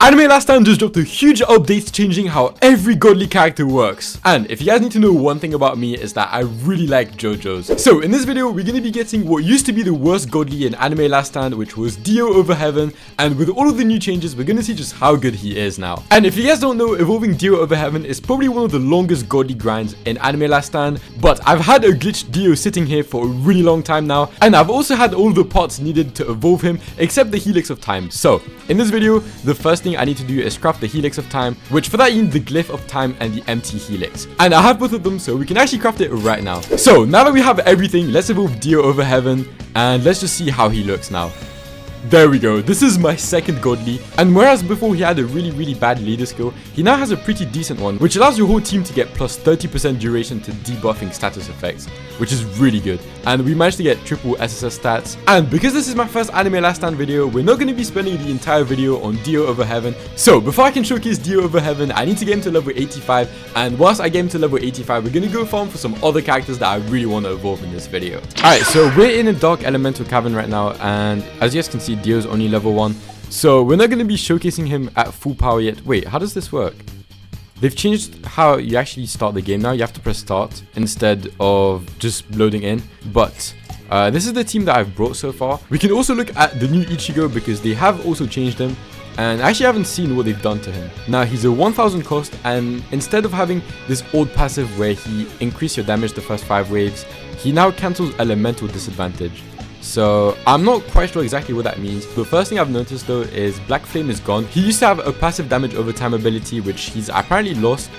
Anime Last Stand just dropped a huge update changing how every godly character works. And if you guys need to know one thing about me, is that I really like JoJo's. So in this video, we're going to be getting what used to be the worst godly in Anime Last Stand, which was Dio over Heaven. And with all of the new changes, we're going to see just how good he is now. And if you guys don't know, evolving Dio over Heaven is probably one of the longest godly grinds in Anime Last Stand. But I've had a glitched Dio sitting here for a really long time now. And I've also had all the parts needed to evolve him, except the Helix of Time. So in this video, the first thing I need to do is craft the Helix of Time, which for that you need the Glyph of Time and the empty Helix. And I have both of them, so we can actually craft it right now. So now that we have everything, let's evolve Dio over Heaven, and let's just see how he looks now. There we go, this is my second godly, and whereas before he had a really bad leader skill, he now has a pretty decent one, which allows your whole team to get plus 30% duration to debuffing status effects, which is really good. And we managed to get triple SSS stats, and because this is my first Anime Last Stand video, we're not going to be spending the entire video on Dio over Heaven. So before I can showcase Dio over Heaven, I need to get him to level 85, and whilst I get him to level 85, we're going to go farm for some other characters that I really want to evolve in this video. Alright, so we're in a Dark Elemental Cavern right now, and as you guys can see, Dio's only level 1, so we're not going to be showcasing him at full power yet. Wait, how does this work? They've changed how you actually start the game now. You have to press start instead of just loading in. But this is the team that I've brought so far. We can also look at the new Ichigo because they have also changed him, and I actually haven't seen what they've done to him. Now he's a 1000 cost, and instead of having this old passive where he increases your damage the first 5 waves, he now cancels elemental disadvantage. So I'm not quite sure exactly what that means. The first thing I've noticed though is Black Flame is gone. He used to have a passive damage over time ability, which he's apparently lost,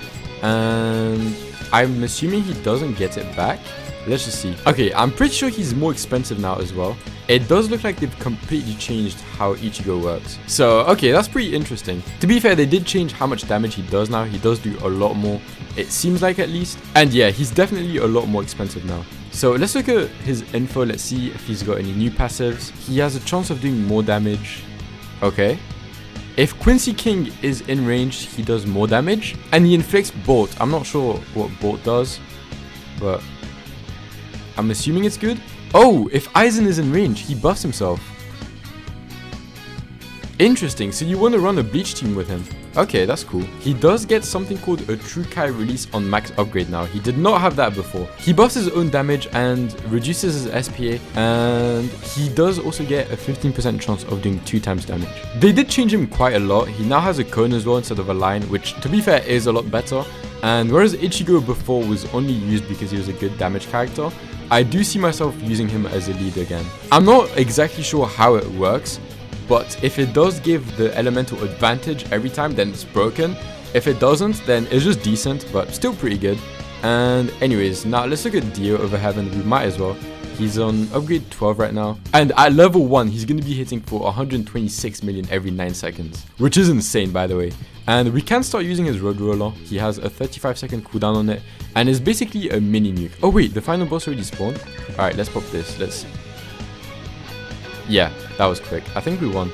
and I'm assuming he doesn't get it back. Let's just see. Okay, I'm pretty sure he's more expensive now as well. It does look like they've completely changed how Ichigo works. So, okay, that's pretty interesting. To be fair, they did change how much damage he does now. He does do a lot more, it seems like at least. And yeah, he's definitely a lot more expensive now. So let's look at his info. Let's see if he's got any new passives. He has a chance of doing more damage. Okay. If Quincy King is in range, he does more damage. And he inflicts Bolt. I'm not sure what Bolt does, but I'm assuming it's good. Oh, if Aizen is in range, he buffs himself. Interesting, so you want to run a Bleach team with him. Okay, that's cool. He does get something called a True Kai release on max upgrade now. He did not have that before. He buffs his own damage and reduces his SPA, and he does also get a 15% chance of doing 2 times damage. They did change him quite a lot. He now has a cone as well instead of a line, which to be fair is a lot better. And whereas Ichigo before was only used because he was a good damage character, I do see myself using him as a leader again. I'm not exactly sure how it works, but if it does give the elemental advantage every time, then it's broken. If it doesn't, then it's just decent, but still pretty good. And anyways, now let's look at Dio over Heaven. We might as well. He's on upgrade 12 right now. And at level 1, he's going to be hitting for 126 million every 9 seconds. Which is insane, by the way. And we can start using his Road Roller. He has a 35-second cooldown on it. And it's basically a mini nuke. Oh wait, the final boss already spawned? Alright, let's pop this. Let's... Yeah, that was quick. I think we won.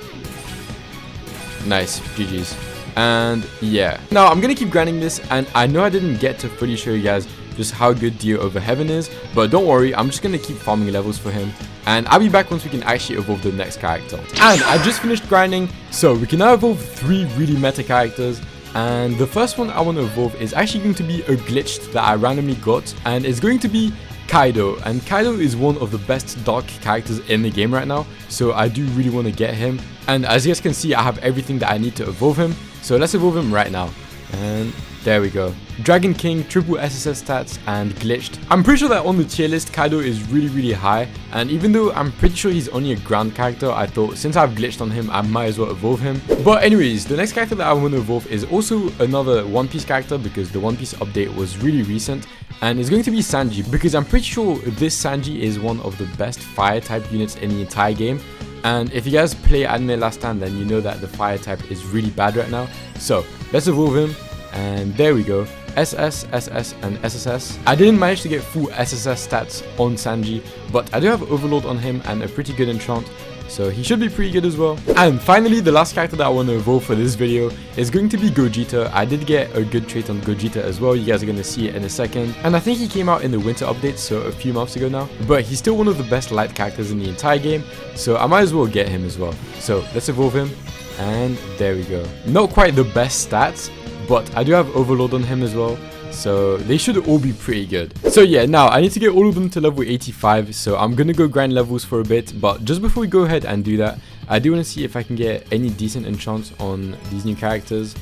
Nice, GG's. And yeah, now I'm gonna keep grinding this, and I know I didn't get to fully show you guys just how good Dio over Heaven is, but don't worry, I'm just gonna keep farming levels for him, and I'll be back once we can actually evolve the next character. And I just finished grinding, so we can now evolve 3 really meta characters. And the first one I want to evolve is actually going to be a glitch that I randomly got, and it's going to be Kaido. And Kaido is one of the best dark characters in the game right now, so I do really want to get him. And as you guys can see, I have everything that I need to evolve him, so let's evolve him right now. And there we go. Dragon King, triple SSS stats, and glitched. I'm pretty sure that on the tier list, Kaido is really high, and even though I'm pretty sure he's only a ground character, I thought since I've glitched on him, I might as well evolve him. But anyways, the next character that I want to evolve is also another One Piece character, because the One Piece update was really recent, and it's going to be Sanji, because I'm pretty sure this Sanji is one of the best fire type units in the entire game. And if you guys play Anime Last Stand, then you know that the fire type is really bad right now. So let's evolve him, and there we go. SS, SS, and SSS. I didn't manage to get full SSS stats on Sanji, but I do have Overlord on him and a pretty good enchant, so he should be pretty good as well. And finally, the last character that I want to evolve for this video is going to be Gogeta. I did get a good trait on Gogeta as well. You guys are going to see it in a second. And I think he came out in the winter update, so a few months ago now. But he's still one of the best light characters in the entire game, so I might as well get him as well. So let's evolve him. And there we go. Not quite the best stats, but I do have Overlord on him as well. So they should all be pretty good. So yeah, now I need to get all of them to level 85. So I'm going to go grind levels for a bit. But just before we go ahead and do that, I do want to see if I can get any decent enchants on these new characters.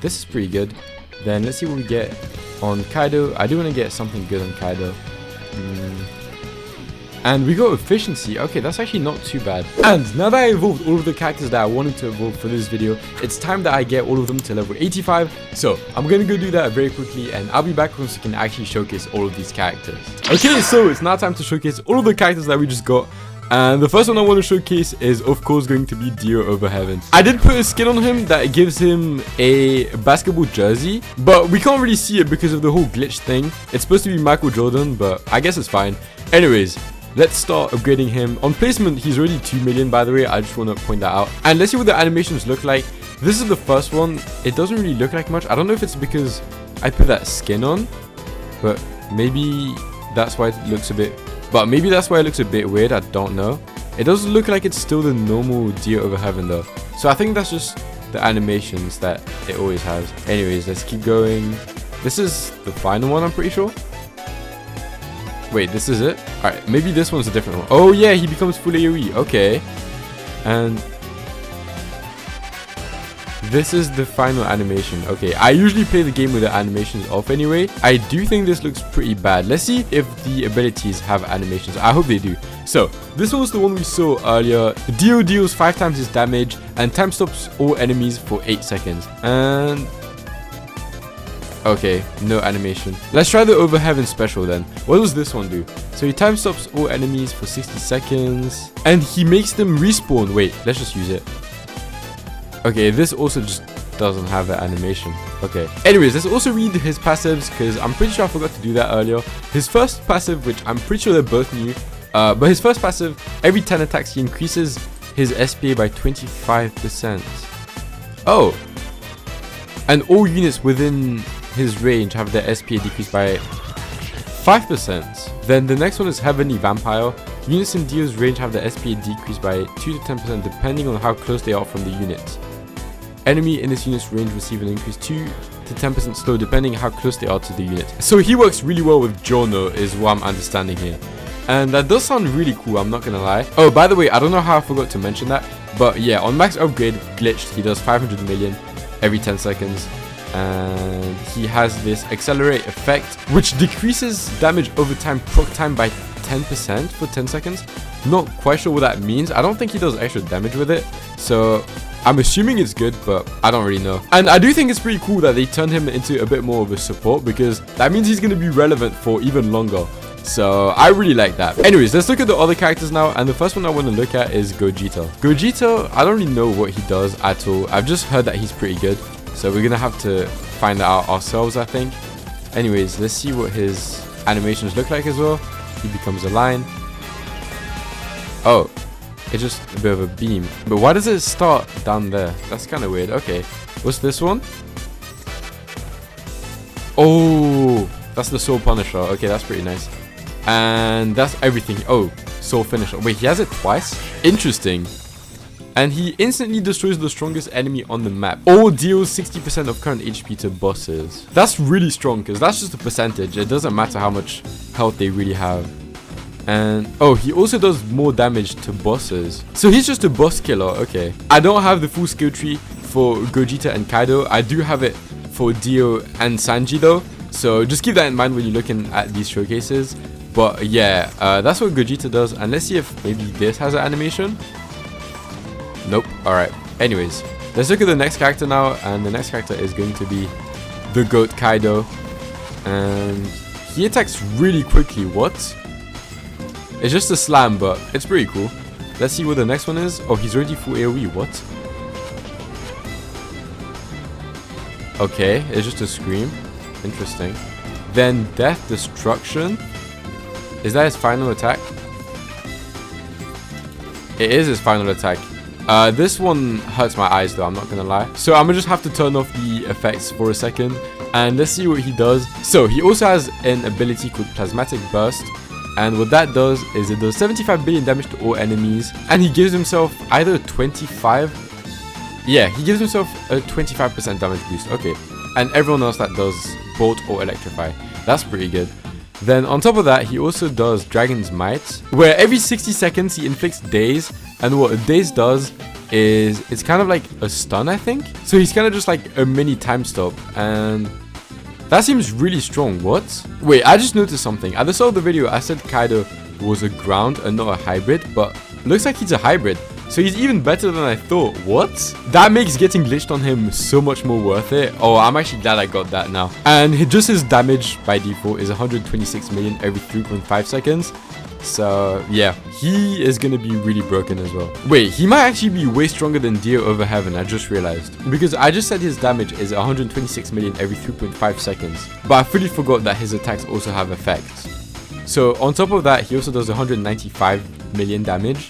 This is pretty good. Then let's see what we get on Kaido. I do want to get something good on Kaido. And we got efficiency. Okay, that's actually not too bad. And now that I evolved all of the characters that I wanted to evolve for this video, it's time that I get all of them to level 85. So I'm gonna go do that very quickly, and I'll be back once we can actually showcase all of these characters. Okay, so it's now time to showcase all of the characters that we just got. And the first one I want to showcase is of course going to be Dio Over Heaven. I did put a skin on him that gives him a basketball jersey, but we can't really see it because of the whole glitch thing. It's supposed to be Michael Jordan, but I guess it's fine. Anyways, let's start upgrading him. On placement, he's already 2 million, by the way. I just want to point that out. And let's see what the animations look like. This is the first one. It doesn't really look like much. I don't know if it's because I put that skin on, but maybe that's why it looks a bit... But maybe that's why it looks a bit weird. I don't know. It doesn't look like it's still the normal Dio Over Heaven, though. So I think that's just the animations that it always has. Anyways, let's keep going. This is the final one, I'm pretty sure. Wait, this is it? Alright, maybe this one's a different one. Oh yeah, he becomes full AoE. Okay. And this is the final animation. Okay, I usually play the game with the animations off anyway. I do think this looks pretty bad. Let's see if the abilities have animations. I hope they do. So, this was the one we saw earlier. Dio deals 5 times his damage and time stops all enemies for 8 seconds. And... okay, no animation. Let's try the Over Heaven special then. What does this one do? So he time stops all enemies for 60 seconds. And he makes them respawn. Wait, let's just use it. Okay, this also just doesn't have that animation. Okay. Anyways, let's also read his passives because I'm pretty sure I forgot to do that earlier. His first passive, which I'm pretty sure they're both new. But his first passive, every 10 attacks he increases his SPA by 25%. Oh. And all units within his range have their SPA decreased by 5%. Then the next one is Heavenly Vampire. Units in Dio's range have their SPA decreased by 2 to 10% depending on how close they are from the unit. Enemy in this unit's range receive an increase 2 to 10% slow depending how close they are to the unit. So he works really well with Jono is what I'm understanding here. And that does sound really cool, I'm not gonna lie. Oh, by the way, I don't know how I forgot to mention that, but yeah, on max upgrade glitched, he does 500 million every 10 seconds. And he has this accelerate effect which decreases damage over time proc time by 10% for 10 seconds. Not quite sure what that means. I don't think he does extra damage with it, so I'm assuming it's good, but I don't really know. And I do think it's pretty cool that they turned him into a bit more of a support because that means he's going to be relevant for even longer. So I really like that. Anyways, let's look at the other characters now, and the first one I want to look at is Gogeta. Gogeta, I don't really know what he does at all. I've just heard that he's pretty good. So we're gonna have to find that out ourselves, I think. Anyways, let's see what his animations look like as well. He becomes a lion. Oh, it's just a bit of a beam. But why does it start down there? That's kind of weird. Okay, what's this one? Oh, that's the Soul Punisher. Okay, that's pretty nice. And that's everything. Oh, Soul Finisher. Wait, he has it twice? Interesting. And he instantly destroys the strongest enemy on the map, or deals 60% of current HP to bosses. That's really strong because that's just a percentage. It doesn't matter how much health they really have. And oh, he also does more damage to bosses. So he's just a boss killer. Okay, I don't have the full skill tree for Gogeta and Kaido. I do have it for Dio and Sanji though, so just keep that in mind when you're looking at these showcases. But yeah, that's what Gogeta does. And let's see if maybe this has an animation. Nope. Alright. Anyways, let's look at the next character now. And the next character is going to be the GOAT Kaido. And he attacks really quickly. What? It's just a slam, but it's pretty cool. Let's see what the next one is. Oh, he's already full AoE. What? Okay, it's just a scream. Interesting. Then Death Destruction. Is that his final attack? It is his final attack. This one hurts my eyes though, I'm not gonna lie. So I'm gonna just have to turn off the effects for a second. And let's see what he does. So he also has an ability called Plasmatic Burst. And what that does is it does 75 billion damage to all enemies. And he gives himself either 25 Yeah, he gives himself a 25% damage boost. Okay. And everyone else that does bolt or electrify. That's pretty good. Then on top of that, he also does Dragon's Might, where every 60 seconds he inflicts daze, and what a daze does is it's kind of like a stun, I think. So he's kind of just like a mini time stop, and that seems really strong. What? Wait, I just noticed something. At the start of the video, I said Kaido was a ground and not a hybrid, but looks like he's a hybrid. So he's even better than I thought. What? That makes getting glitched on him so much more worth it. Oh, I'm actually glad I got that now. And just his damage by default is 126 million every 3.5 seconds. So yeah, he is gonna be really broken as well. Wait, he might actually be way stronger than Dio over Heaven, I just realized. Because I just said his damage is 126 million every 3.5 seconds. But I fully forgot that his attacks also have effects. So on top of that, he also does 195 million damage.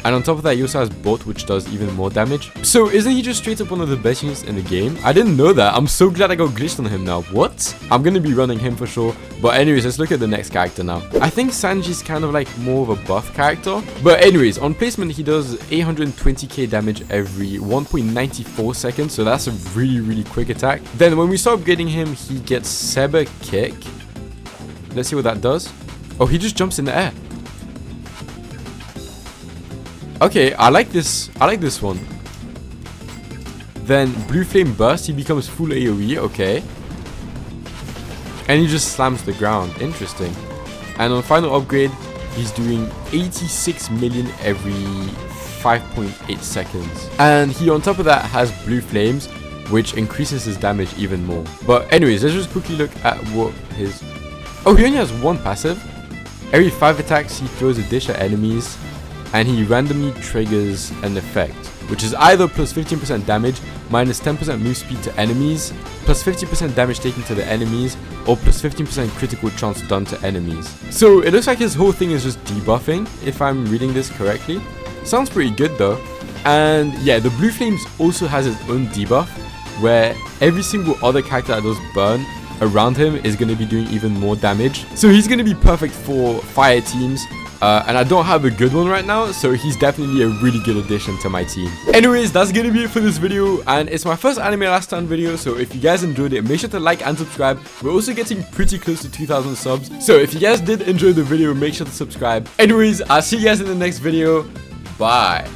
And on top of that, he also has Bolt, which does even more damage. So isn't he just straight up one of the best units in the game? I didn't know that. I'm so glad I got glitched on him now. What? I'm gonna be running him for sure. But anyways, let's look at the next character now. I think Sanji's kind of like more of a buff character. But anyways, on placement, he does 820k damage every 1.94 seconds. So that's a really, really quick attack. Then when we start upgrading him, he gets Saber Kick. Let's see what that does. Oh, he just jumps in the air. Okay, I like this one. Then Blue Flame Burst, he becomes full AoE, okay. And he just slams the ground, interesting. And on final upgrade, he's doing 86 million every 5.8 seconds. And he on top of that has Blue Flames, which increases his damage even more. But anyways, let's just quickly look at what his... Oh, he only has one passive. Every 5 attacks, he throws a dish at enemies. And he randomly triggers an effect, which is either plus 15% damage, minus 10% move speed to enemies, plus 50% damage taken to the enemies, or plus 15% critical chance done to enemies. So it looks like his whole thing is just debuffing, if I'm reading this correctly. Sounds pretty good though. And yeah, the Blue Flames also has its own debuff, where every single other character that does burn around him is going to be doing even more damage. So he's going to be perfect for fire teams. And I don't have a good one right now, so he's definitely a really good addition to my team. Anyways, that's gonna be it for this video, and it's my first Anime Last Stand video, so if you guys enjoyed it, make sure to like and subscribe. We're also getting pretty close to 2,000 subs, so if you guys did enjoy the video, make sure to subscribe. Anyways, I'll see you guys in the next video. Bye.